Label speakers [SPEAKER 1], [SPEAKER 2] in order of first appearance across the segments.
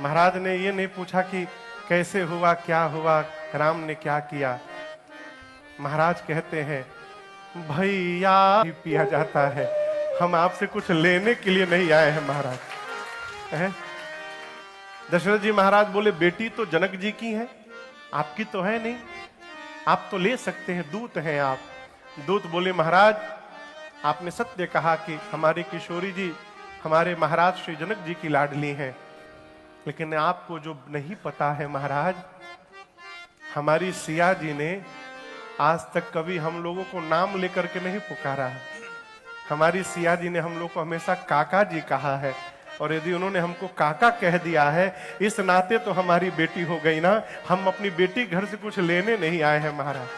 [SPEAKER 1] महाराज ने ये नहीं पूछा कि कैसे हुआ, क्या हुआ, राम ने क्या किया। महाराज कहते हैं भैया पिया जाता है, हम आपसे कुछ लेने के लिए नहीं आए हैं महाराज। दशरथ जी महाराज बोले बेटी तो जनक जी की है, आपकी तो है नहीं, आप तो ले सकते हैं, दूत हैं आप। दूत बोले महाराज आपने सत्य कहा कि हमारी किशोरी जी हमारे महाराज श्री जनक जी की लाडली हैं, लेकिन आपको जो नहीं पता है महाराज, हमारी सिया जी ने आज तक कभी हम लोगों को नाम लेकर के नहीं पुकारा है। हमारी सिया जी ने हम लोग को हमेशा काका जी कहा है, और यदि उन्होंने हमको काका कह दिया है इस नाते तो हमारी बेटी हो गई ना। हम अपनी बेटी घर से कुछ लेने नहीं आए हैं महाराज।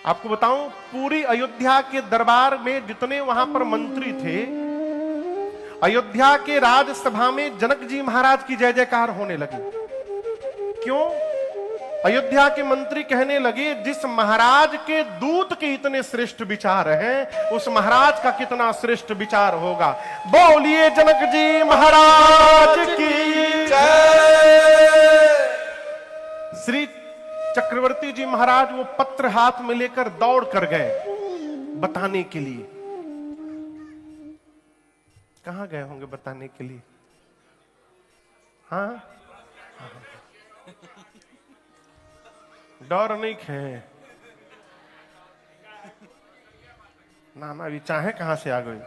[SPEAKER 1] आपको बताऊं, पूरी अयोध्या के दरबार में जितने वहां पर मंत्री थे, अयोध्या के राजसभा में जनक जी महाराज की जय जयकार होने लगी। क्यों? अयोध्या के मंत्री कहने लगे जिस महाराज के दूत के इतने श्रेष्ठ विचार हैं, उस महाराज का कितना श्रेष्ठ विचार होगा। बोलिए जनक जी महाराज की जय। श्री चक्रवर्ती जी महाराज वो पत्र हाथ में लेकर दौड़ कर गए बताने के लिए। कहां गए होंगे बताने के लिए? हाँ, डर नहीं खे ना ना, ये चाहे कहां से आ गए।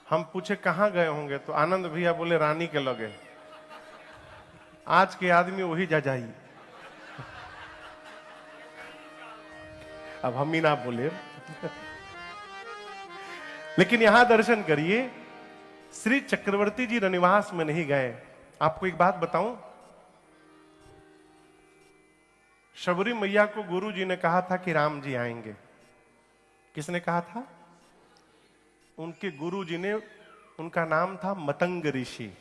[SPEAKER 1] हम पूछे कहां गए होंगे तो आनंद भैया बोले रानी के लगे। आज के आदमी वही जा जाइए। अब हम ही ना बोले लेकिन यहां दर्शन करिए, श्री चक्रवर्ती जी रनिवास में नहीं गए। आपको एक बात बताऊं, शबरी मैया को गुरु जी ने कहा था कि राम जी आएंगे। किसने कहा था? उनके गुरु जी ने, उनका नाम था मतंग ऋषि।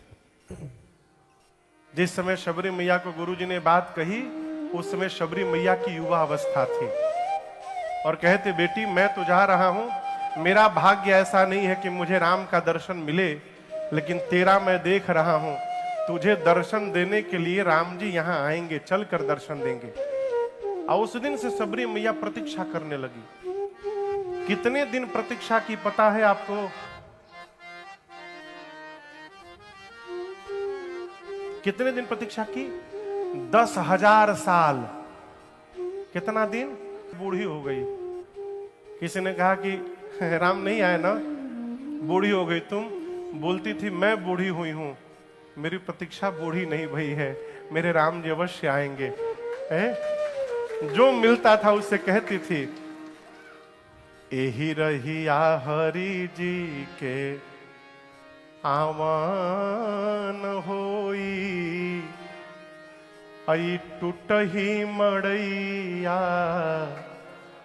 [SPEAKER 1] जिस समय शबरी मैया को गुरु जी ने बात कही, उस समय शबरी मैया की युवा अवस्था थी और कहते बेटी मैं तो जा रहा हूं, मेरा भाग्य ऐसा नहीं है कि मुझे राम का दर्शन मिले, लेकिन तेरा मैं देख रहा हूं, तुझे दर्शन देने के लिए राम जी यहां आएंगे, चलकर दर्शन देंगे। और उस दिन से शबरी मैया प्रतीक्षा करने लगी। कितने दिन प्रतीक्षा की पता है आपको? कितने दिन प्रतीक्षा की? 10,000 साल। कितना दिन? बूढ़ी हो गई। किसी ने कहा कि राम नहीं आए ना, बूढ़ी हो गई तुम। बोलती थी मैं बूढ़ी हुई हूं, मेरी प्रतीक्षा बूढ़ी नहीं भई है, मेरे राम जी अवश्य आएंगे। जो मिलता था उससे कहती थी एही रहिया हरि जी के आवन होई, आई टूटही मड़ैया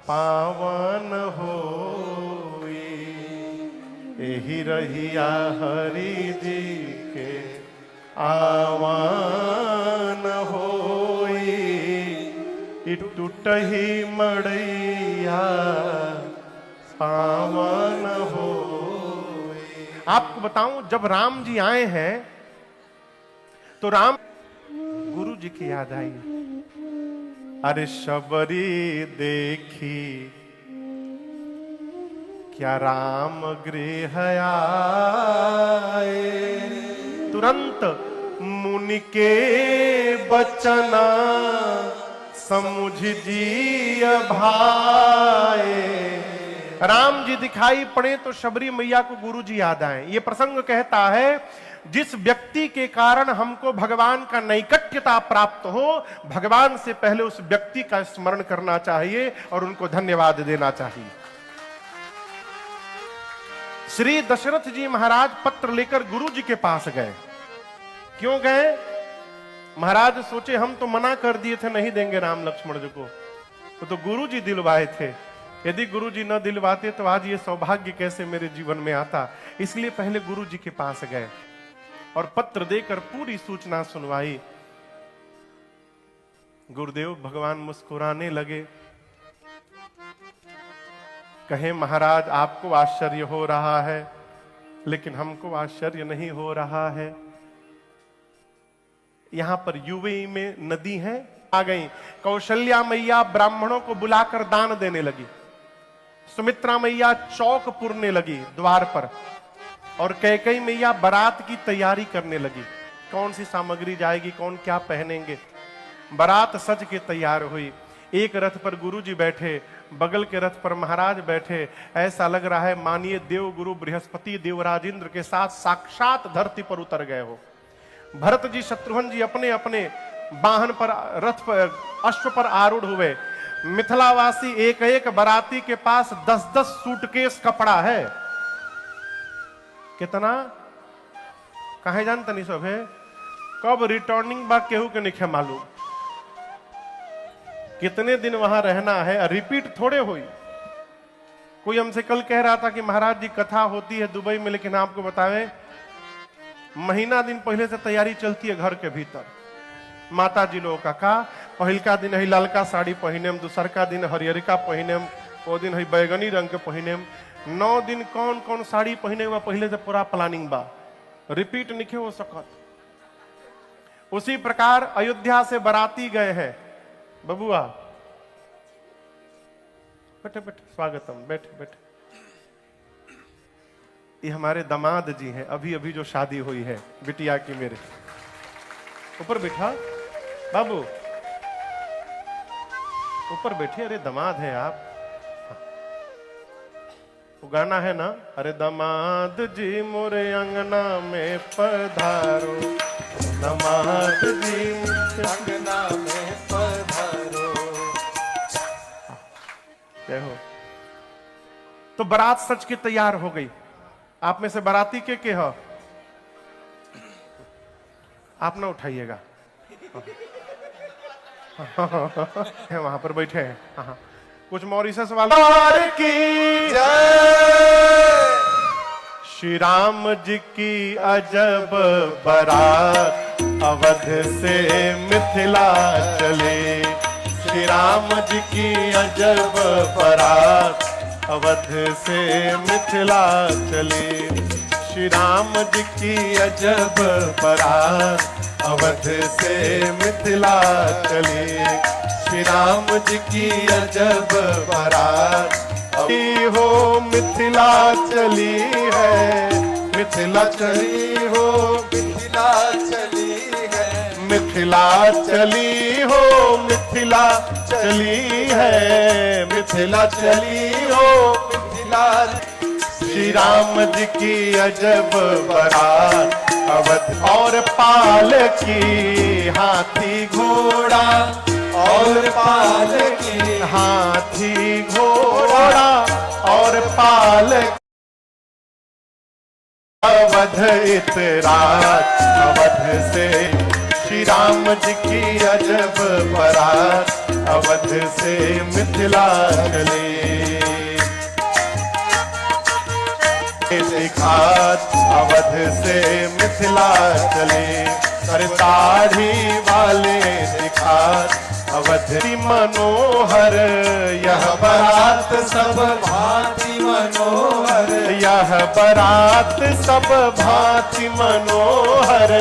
[SPEAKER 1] पावन होई। एही रहिया हरि जी के आवन होई, टूटही मड़ैया पावन होई। आपको बताऊं, जब राम जी आए हैं तो राम गुरु जी की याद आई। अरे शबरी देखी क्या राम गृह आए, तुरंत मुनि के बचना समुझ जी भाए। राम जी दिखाई पड़े तो शबरी मैया को गुरु जी याद आए। ये प्रसंग कहता है जिस व्यक्ति के कारण हमको भगवान का नैकट्यता प्राप्त हो, भगवान से पहले उस व्यक्ति का स्मरण करना चाहिए और उनको धन्यवाद देना चाहिए। श्री दशरथ जी महाराज पत्र लेकर गुरु जी के पास गए। क्यों गए? महाराज सोचे हम तो मना कर दिए थे नहीं देंगे राम लक्ष्मण जी को, तो गुरु जी दिलवाए थे। यदि गुरु जी न दिलवाते तो आज ये सौभाग्य कैसे मेरे जीवन में आता। इसलिए पहले गुरु जी के पास गए और पत्र देकर पूरी सूचना सुनवाई। गुरुदेव भगवान मुस्कुराने लगे, कहे महाराज आपको आश्चर्य हो रहा है, लेकिन हमको आश्चर्य नहीं हो रहा है। यहां पर यूएई में नदी है, आ गई। कौशल्या मैया ब्राह्मणों को बुलाकर दान देने लगी। सुमित्रा मैया चौक पुरने लगी द्वार पर, और कैकेयी मैया बारात की तैयारी करने लगी। कौन सी सामग्री जाएगी, कौन क्या पहनेंगे। बारात सज के तैयार हुई। एक रथ पर गुरुजी बैठे, बगल के रथ पर महाराज बैठे। ऐसा लग रहा है मानिए देव गुरु बृहस्पति देवराज इंद्र के साथ साक्षात धरती पर उतर गए हो। भरत जी शत्रुघ्न जी अपने अपने वाहन पर, रथ पर, अश्व पर आरूढ़ हुए। मिथिलावासी एक एक बाराती के पास 10-10 सूटकेस कपड़ा है। कितना कहे जानता नहीं सब है, कब रिटर्निंग बा केहू के नहीं मालूम, कितने दिन वहां रहना है, रिपीट थोड़े हुई। कोई हमसे कल कह रहा था कि महाराज जी कथा होती है दुबई में, लेकिन आपको बतावें महीना दिन पहले से तैयारी चलती है घर के भीतर। माता जी लोग का पहिलका दिन है लालका साड़ी पहिनेम, दूसरका दिन हरियरिका पहिनेम, वो दिन है बैगनी रंग के पहिनेम। 9 दिन कौन कौन साड़ी पहिने हुआ पहले से पूरा प्लानिंग बा, रिपीट नहीं हो सकत। उसी प्रकार अयोध्या से बाराती गए हैं। बबुआ बैठे बैठे, स्वागतम, बैठे बैठे। ये हमारे दामाद जी हैं, अभी अभी जो शादी हुई है बिटिया की मेरे। ऊपर बैठा बाबू, ऊपर बैठिए। अरे दामाद है आप। वो गाना है ना, अरे दामाद जी मोरे अंगना में पधारो, दामाद जी
[SPEAKER 2] अंगना में पधारो।
[SPEAKER 1] जय हो। तो बारात सच की तैयार हो गई। आप में से बाराती के हो, आप ना उठाइएगा। वहां पर बैठे हैं। हाँ, कुछ मॉरिशस वाले की
[SPEAKER 2] जय।
[SPEAKER 1] श्री राम जी की अजब बारात अवध से मिथिला चले। श्री राम जी की अजब बारात अवध से मिथिला चले। श्री राम जी की अजब बारात अवध से मिथिला चले। श्री राम जी की अजब बारात हो मिथिला चली है, मिथिला चली हो,
[SPEAKER 2] मिथिला चली है,
[SPEAKER 1] मिथिला चली हो, मिथिला चली है, मिथिला चली हो,
[SPEAKER 2] मिथिला।
[SPEAKER 1] श्री राम जी की अजब बारात अवध, और पालकी हाथी घोड़ा,
[SPEAKER 2] और पालकी
[SPEAKER 1] हाथी घोड़ा और पालकी अवध इतरात अवध से। श्री राम जी की अजब बारात अवध से मिथिला चले। दिखात अवध से मिथिला चले। अरे दाढ़ी वाले दिखात अवध मनोहर, यह बारात सब
[SPEAKER 2] भांति मनोहर,
[SPEAKER 1] यह बारात सब भांति मनोहर,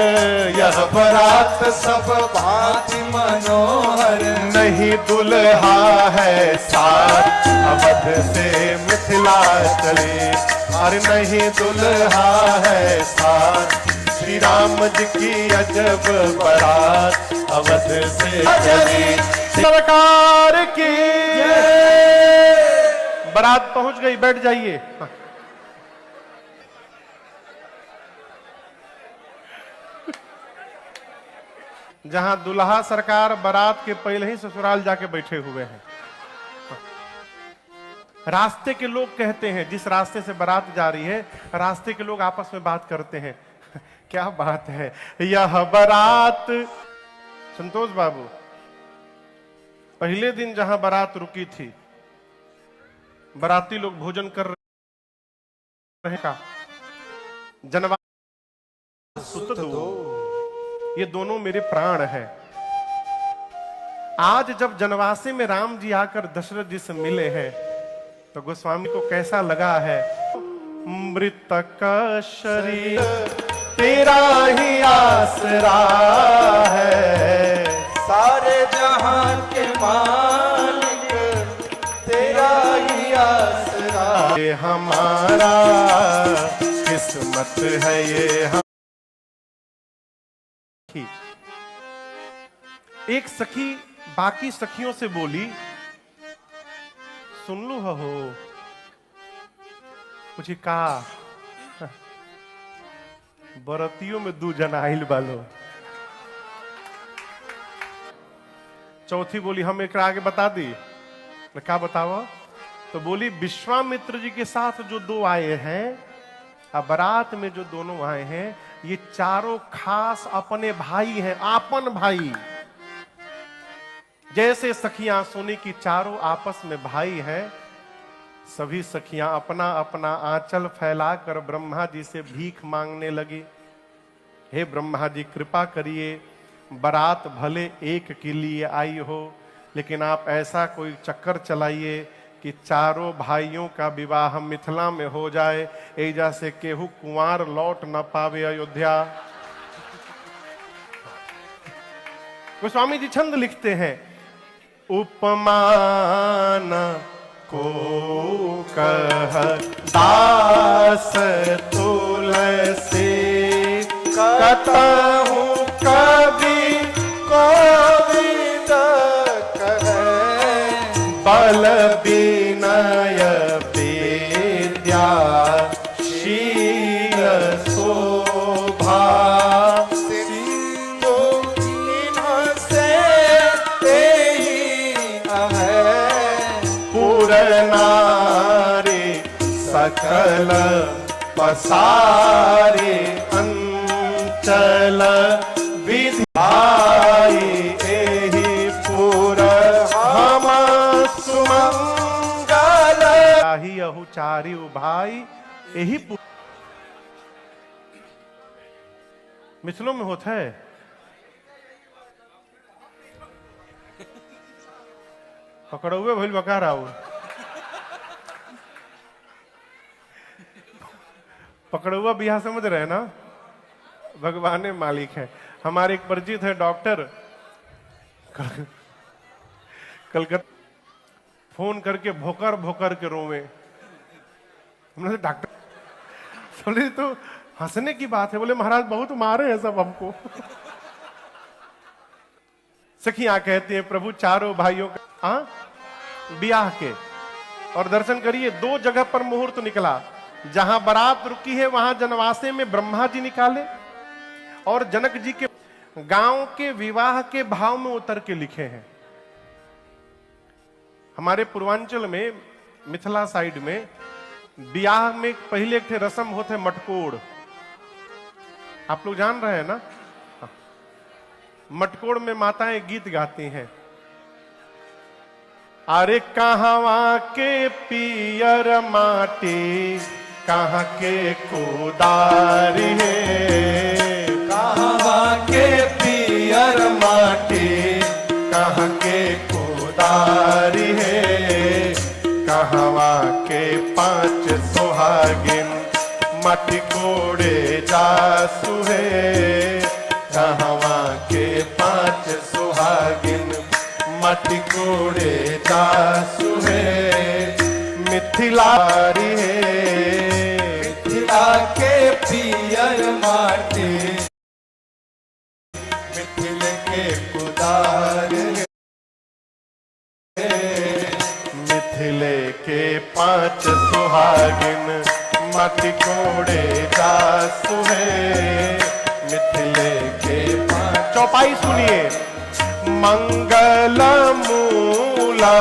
[SPEAKER 1] यह
[SPEAKER 2] बारात सब भांति मनोहर।
[SPEAKER 1] नहीं दुल्हा है साथ अवध से मिथिला चले। अरे नहीं दुल्हा है साथ, श्री राम जी की अजब बारात अवध से चली। सरकार की बारात पहुंच गई, बैठ जाइए। जहां दुल्हा सरकार बारात के पहले ही ससुराल जाके बैठे हुए हैं। रास्ते के लोग कहते हैं, जिस रास्ते से बारात जा रही है, रास्ते के लोग आपस में बात करते हैं, क्या बात है यह बारात। संतोष बाबू, पहले दिन जहां बारात रुकी थी, बाराती लोग भोजन कर रहे का जनवा सुत दो, ये दोनों मेरे प्राण है। आज जब जनवासे में राम जी आकर दशरथ जी से मिले हैं, तो गोस्वामी को कैसा लगा है। मृतक शरीर तेरा ही आसरा है।
[SPEAKER 2] सारे जहां के मालिक तेरा ही आसरा।
[SPEAKER 1] ये हमारा किस्मत है ये हम। एक सखी बाकी सखियों से बोली, सुन लो हो मुझे का बरतियों में दू जन आइल बालो। चौथी बोली हम एक आगे बता दी, क्या बताओ? तो बोली विश्वामित्र जी के साथ जो दो आए हैं, अब बारात में जो दोनों आए हैं, ये चारों खास अपने भाई हैं, आपन भाई। जैसे सखियां सोने की चारों आपस में भाई हैं, सभी सखियां अपना अपना आंचल फैलाकर ब्रह्मा जी से भीख मांगने लगी। हे ब्रह्मा जी कृपा करिए, बारात भले एक के लिए आई हो, लेकिन आप ऐसा कोई चक्कर चलाइए कि चारों भाइयों का विवाह मिथिला में हो जाए, एजा से केहू कुंवार लौट न पावे अयोध्या। गोस्वामी जी छंद लिखते हैं, उपमान को कह दास तुलसी,
[SPEAKER 2] कतहु कवि कोविद कहे।
[SPEAKER 1] बल विनय विद्या शील शोभा,
[SPEAKER 2] सिंधु इनसे तेहि अहे।
[SPEAKER 1] पुर नारी सकल पसारे, अंचल विधाई एहि पुर हम सुमंगल। ही अहु चारि भाई यही मिथिलों में होता है। पकड़ुए भइल बका राउ, पकड़ुआ बिहार समझ रहे हैं ना, भगवान मालिक है। हमारे एक परिचित है डॉक्टर, कलकत्ता फोन करके भोकर भोकर के रोवे। हमने डॉक्टर बोले तो हंसने की बात है, बोले महाराज बहुत मारे हैं सब हमको। सखियां कहती हैं प्रभु चारों भाइयों का ब्याह के, और दर्शन करिए दो जगह पर मुहूर्त निकला। जहां बारात रुकी है वहां जनवासे में ब्रह्मा जी निकाले, और जनक जी के गांव के विवाह के भाव में उतर के लिखे हैं। हमारे पूर्वांचल में मिथिला साइड में ब्याह में पहले एक रस्म होते मटकोड़, आप लोग जान रहे हैं ना। मटकोड़ में माताएं गीत गाती हैं, अरे कहवा के पियर माटी कहाँ के कुदारी है,
[SPEAKER 2] कहवा के पियर
[SPEAKER 1] माटी कहाँ के कुदारी है, कहवा के पांच सुहागिन मटी कोड़े जासु है, कहवा के पांच सुहागिन मटी कोड़े जासु है, मिथिलारी है
[SPEAKER 2] मिथिला के पियर माटी,
[SPEAKER 1] मिथिल के कुदार है, मिथिले के पांच सुहागिन मटी कोड़े जासु है, मिथिले के पांच। चौपाई सुनिए, मंगल मूला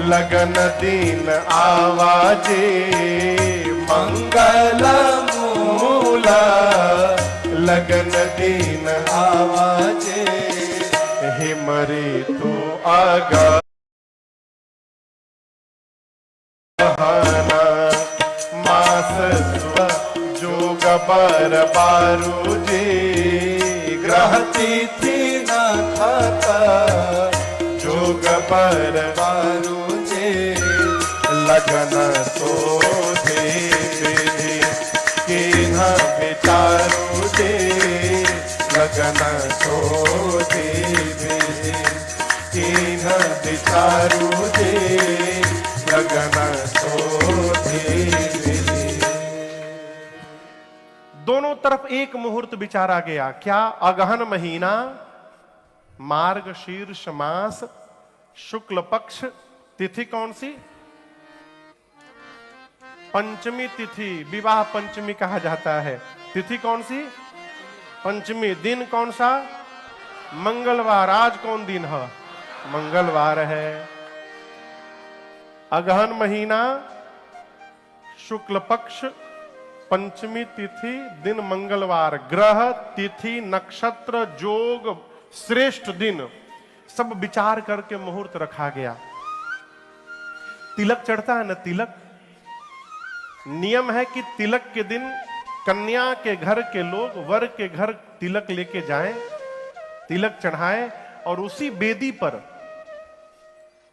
[SPEAKER 1] लगन दीन आवाजे, मंगल मूला लगन दीन आवाजे, हे मरे तो आगा मास जोग बर बारू जी,
[SPEAKER 2] ग्रह तिथि न खाता
[SPEAKER 1] जोग पर
[SPEAKER 2] बारू जे,
[SPEAKER 1] लगन सोधे विधि किन्ह
[SPEAKER 2] विचारू जे लगन शोधे तीन विचारू जे लगन शोधे।
[SPEAKER 1] दोनों तरफ एक मुहूर्त विचारा गया। क्या? अगहन महीना, मार्ग शीर्ष मास, शुक्ल पक्ष, तिथि कौन सी? पंचमी तिथि, विवाह पंचमी कहा जाता है। तिथि कौन सी? पंचमी। दिन कौन सा? मंगलवार। आज कौन दिन है? मंगलवार है। अगहन महीना, शुक्ल पक्ष, पंचमी तिथि, दिन मंगलवार, ग्रह, तिथि, नक्षत्र, जोग, श्रेष्ठ दिन सब विचार करके मुहूर्त रखा गया। तिलक चढ़ता है ना, तिलक। नियम है कि तिलक के दिन कन्या के घर के लोग वर के घर तिलक लेके जाएं, तिलक चढ़ाएं और उसी वेदी पर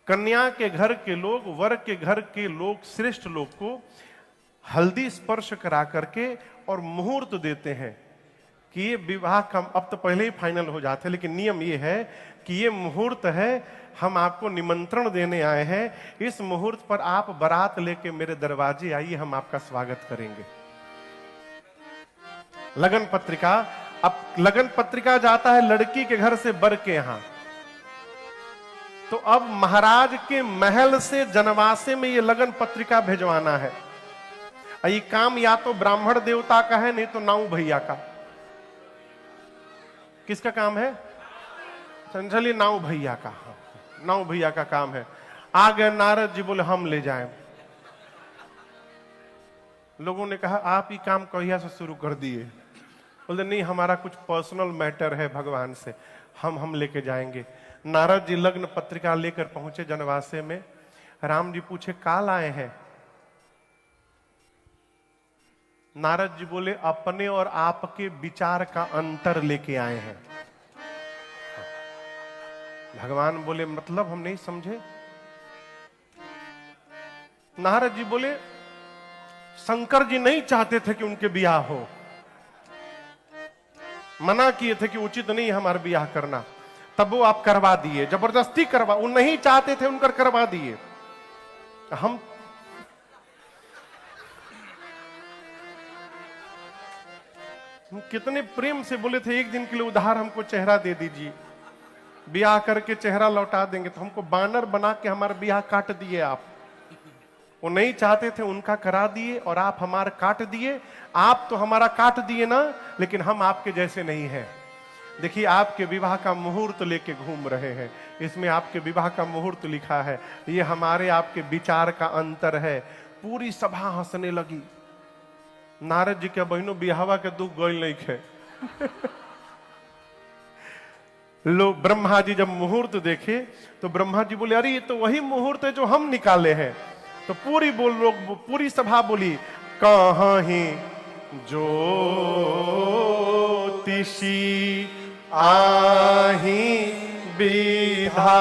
[SPEAKER 1] कन्या के घर के लोग वर के घर के लोग श्रेष्ठ लोग को हल्दी स्पर्श करा करके और मुहूर्त देते हैं कि ये विवाह का अब तो पहले ही फाइनल हो जाते हैं, लेकिन नियम ये है कि ये मुहूर्त है, हम आपको निमंत्रण देने आए हैं। इस मुहूर्त पर आप बारात लेके मेरे दरवाजे आइए, हम आपका स्वागत करेंगे। लगन पत्रिका, अब लगन पत्रिका जाता है लड़की के घर से वर के यहां, तो अब महाराज के महल से जनवासे में ये लगन पत्रिका भेजवाना है। ये काम या तो ब्राह्मण देवता का है, नहीं तो नाऊ भैया का। किसका काम है? चंचली नाऊ भैया का। नाऊ भैया का काम है। आ गए नारद जी, बोले हम ले जाएं। लोगों ने कहा आप ये काम कहिया से शुरू कर दिए? बोले नहीं, हमारा कुछ पर्सनल मैटर है भगवान से, हम लेके जाएंगे। नारद जी लग्न पत्रिका लेकर पहुंचे जनवासे में। राम जी पूछे काल आए हैं? नारद जी बोले अपने और आपके विचार का अंतर लेके आए हैं। भगवान बोले मतलब हम नहीं समझे। नारद जी बोले शंकर जी नहीं चाहते थे कि उनके ब्याह हो, मना किए थे कि उचित नहीं हमारा ब्याह करना, तब वो आप करवा दिए, जबरदस्ती करवा, वो नहीं चाहते थे उनकर करवा दिए। हम कितने प्रेम से बोले थे एक दिन के लिए उधार हमको चेहरा दे दीजिए, ब्याह करके चेहरा लौटा देंगे। तो हमको बानर बना के हमारा ब्याह काट दिए आप। वो नहीं चाहते थे, उनका करा दिए और आप हमारा काट दिए। आप तो हमारा काट दिए ना, लेकिन हम आपके जैसे नहीं हैं। देखिए आपके विवाह का मुहूर्त लेके घूम रहे हैं, इसमें आपके विवाह का मुहूर्त लिखा है। ये हमारे आपके विचार का अंतर है। पूरी सभा हंसने लगी। नारद जी के बहनों बिहावा के दुख गोल नहीं खे। लोग ब्रह्मा जी जब मुहूर्त देखे तो ब्रह्मा जी बोले अरे ये तो वही मुहूर्त है जो हम निकाले हैं। तो पूरी सभा बोली कहाँ ही ज्योतिषी आही विधा।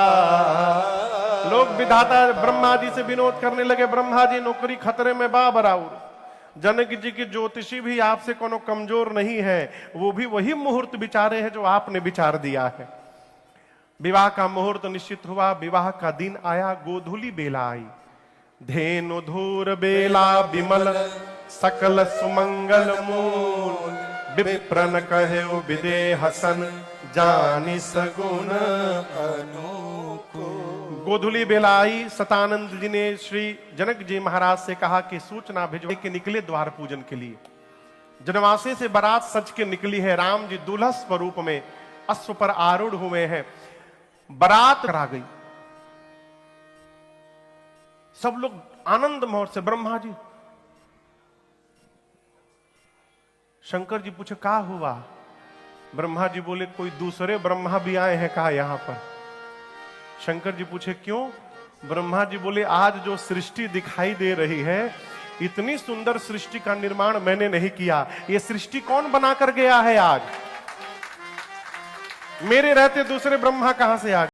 [SPEAKER 1] लोग विधाता ब्रह्मा जी से विनोद करने लगे, ब्रह्मा जी नौकरी खतरे में बराबर। जनक जी की ज्योतिषी भी आपसे कोनो कमजोर नहीं है, वो भी वही मुहूर्त विचारे हैं जो आपने विचार दिया है। विवाह का मुहूर्त निश्चित हुआ। विवाह का दिन आया, गोधूली बेला आई। धेनु धूर बेला विमल सकल सुमंगल मूल, विप्रन कहे विदेह सन जानि सगुन अनुकूल। गोधूली बेला आई। सतानंद जी ने श्री जनक जी महाराज से कहा कि सूचना भिजवा के निकले द्वार पूजन के लिए। जनवासे से बारात सज के निकली है। राम जी दूल्हा स्वरूप में अश्व पर आरूढ़ हुए हैं। बारात करा गई। सब लोग आनंद मोहर से। ब्रह्मा जी, शंकर जी पूछे क्या हुआ? ब्रह्मा जी बोले कोई दूसरे ब्रह्मा भी आए हैं कहा यहां पर? शंकर जी पूछे क्यों? ब्रह्मा जी बोले आज जो सृष्टि दिखाई दे रही है, इतनी सुंदर सृष्टि का निर्माण मैंने नहीं किया। ये सृष्टि कौन बना कर गया है? आज मेरे रहते दूसरे ब्रह्मा कहां से आ